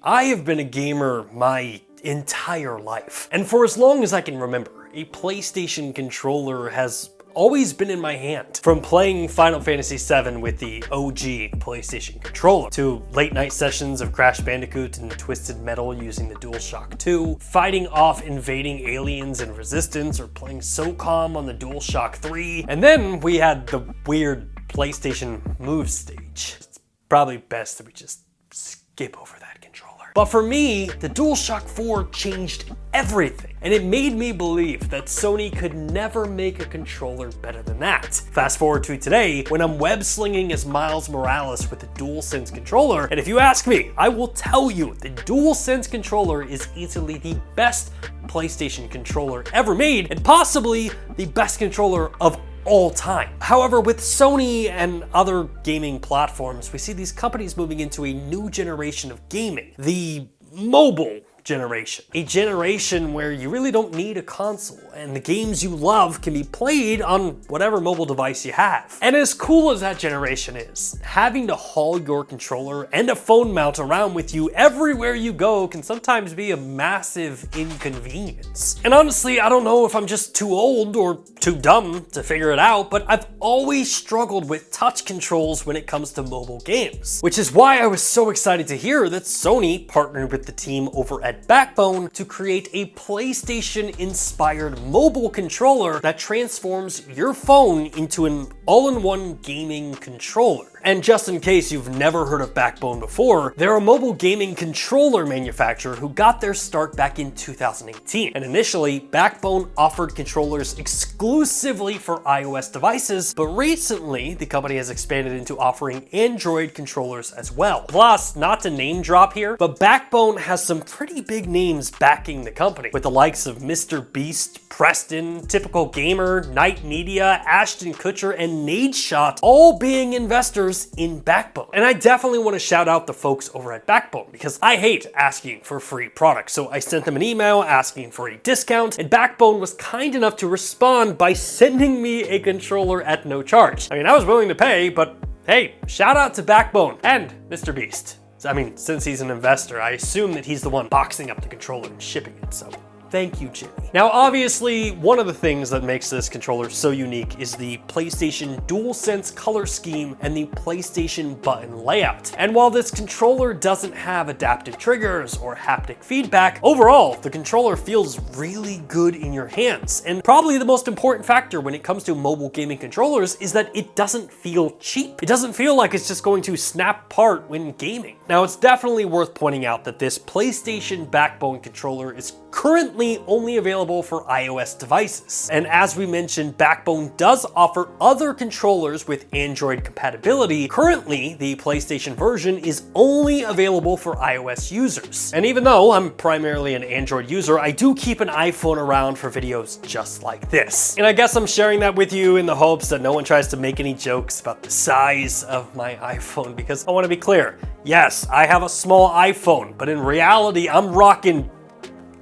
I have been a gamer my entire life, and for as long as I can remember, a PlayStation controller has always been in my hand. From playing Final Fantasy VII with the OG PlayStation controller, to late night sessions of Crash Bandicoot and Twisted Metal using the DualShock 2, fighting off invading aliens in Resistance, or playing SOCOM on the DualShock 3, and then we had the weird PlayStation Move stage. It's probably best that we just skip over that controller. But for me, the DualShock 4 changed everything, and it made me believe that Sony could never make a controller better than that. Fast forward to today, when I'm web slinging as Miles Morales with the DualSense controller, and if you ask me, I will tell you the DualSense controller is easily the best PlayStation controller ever made, and possibly the best controller of all time. However, with Sony and other gaming platforms, we see these companies moving into a new generation of gaming, the mobile generation. A generation where you really don't need a console, and the games you love can be played on whatever mobile device you have. And as cool as that generation is, having to haul your controller and a phone mount around with you everywhere you go can sometimes be a massive inconvenience. And honestly, I don't know if I'm just too old or too dumb to figure it out, but I've always struggled with touch controls when it comes to mobile games, which is why I was so excited to hear that Sony partnered with the team over at Backbone to create a PlayStation-inspired mobile controller that transforms your phone into an all-in-one gaming controller. And just in case you've never heard of Backbone before, they're a mobile gaming controller manufacturer who got their start back in 2018. And initially, Backbone offered controllers exclusively for iOS devices, but recently, the company has expanded into offering Android controllers as well. Plus, not to name drop here, but Backbone has some pretty big names backing the company, with the likes of Mr. Beast, Preston, Typical Gamer, Knight Media, Ashton Kutcher, and Nadeshot all being investors in Backbone. And I definitely want to shout out the folks over at Backbone, because I hate asking for free products. So I sent them an email asking for a discount, and Backbone was kind enough to respond by sending me a controller at no charge. I mean, I was willing to pay, but hey, shout out to Backbone and Mr. Beast. I mean, since he's an investor, I assume that he's the one boxing up the controller and shipping it, so thank you, Jimmy. Now, obviously, one of the things that makes this controller so unique is the PlayStation DualSense color scheme and the PlayStation button layout. And while this controller doesn't have adaptive triggers or haptic feedback, overall, the controller feels really good in your hands. And probably the most important factor when it comes to mobile gaming controllers is that it doesn't feel cheap. It doesn't feel like it's just going to snap apart when gaming. Now, it's definitely worth pointing out that this PlayStation Backbone controller is currently only available for iOS devices. And as we mentioned, Backbone does offer other controllers with Android compatibility. Currently, the PlayStation version is only available for iOS users. And even though I'm primarily an Android user, I do keep an iPhone around for videos just like this. And I guess I'm sharing that with you in the hopes that no one tries to make any jokes about the size of my iPhone, because I want to be clear. Yes, I have a small iPhone, but in reality, I'm rocking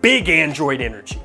big Android energy.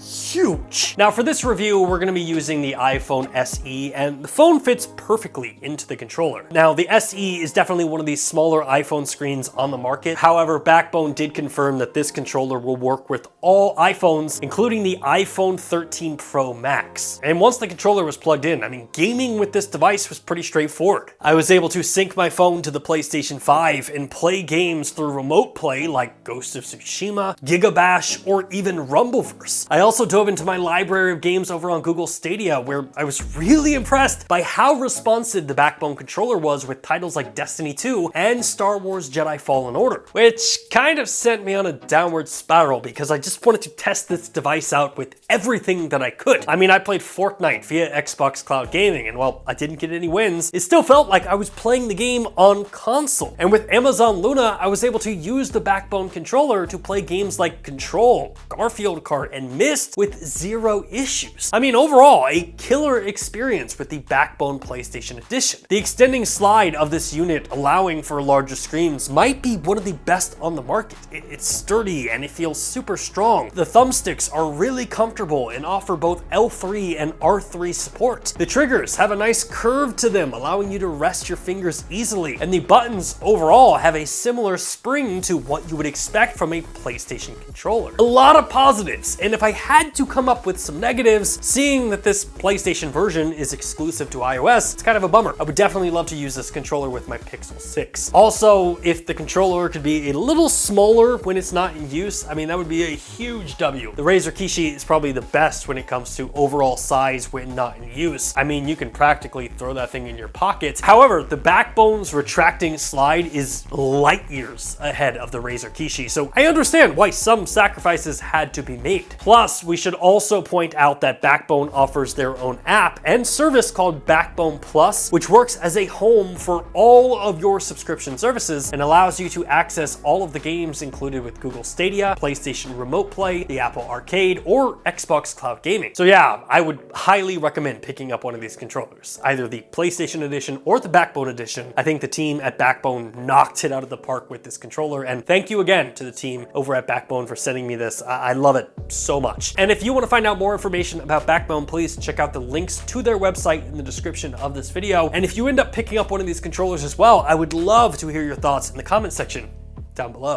Huge. Now for this review, we're gonna be using the iPhone SE, and the phone fits perfectly into the controller. Now the SE is definitely one of these smaller iPhone screens on the market. However, Backbone did confirm that this controller will work with all iPhones, including the iPhone 13 Pro Max. And once the controller was plugged in, I mean, gaming with this device was pretty straightforward. I was able to sync my phone to the PlayStation 5 and play games through remote play like Ghost of Tsushima, Gigabash, or even Rumbleverse. I also dove into my library of games over on Google Stadia, where I was really impressed by how responsive the Backbone controller was with titles like Destiny 2 and Star Wars Jedi Fallen Order, which kind of sent me on a downward spiral because I just wanted to test this device out with everything that I could. I mean, I played Fortnite via Xbox Cloud Gaming, and while I didn't get any wins, it still felt like I was playing the game on console. And with Amazon Luna, I was able to use the Backbone controller to play games like Control, Garfield Kart, and Myst used with zero issues. I mean, overall, a killer experience with the Backbone PlayStation Edition. The extending slide of this unit allowing for larger screens might be one of the best on the market. It's sturdy and it feels super strong. The thumbsticks are really comfortable and offer both L3 and R3 support. The triggers have a nice curve to them, allowing you to rest your fingers easily, and the buttons overall have a similar spring to what you would expect from a PlayStation controller. A lot of positives, and if I had to come up with some negatives, seeing that this PlayStation version is exclusive to iOS, it's kind of a bummer. I would definitely love to use this controller with my Pixel 6. Also, if the controller could be a little smaller when it's not in use, I mean, that would be a huge W. The Razer Kishi is probably the best when it comes to overall size when not in use. I mean, you can practically throw that thing in your pocket. However, the Backbone's retracting slide is light years ahead of the Razer Kishi, so I understand why some sacrifices had to be made. Plus, we should also point out that Backbone offers their own app and service called Backbone Plus, which works as a home for all of your subscription services and allows you to access all of the games included with Google Stadia, PlayStation Remote Play, the Apple Arcade, or Xbox Cloud Gaming. So yeah, I would highly recommend picking up one of these controllers, either the PlayStation Edition or the Backbone Edition. I think the team at Backbone knocked it out of the park with this controller, and thank you again to the team over at Backbone for sending me this. I love it so much. And if you want to find out more information about Backbone, please check out the links to their website in the description of this video. And if you end up picking up one of these controllers as well, I would love to hear your thoughts in the comment section down below.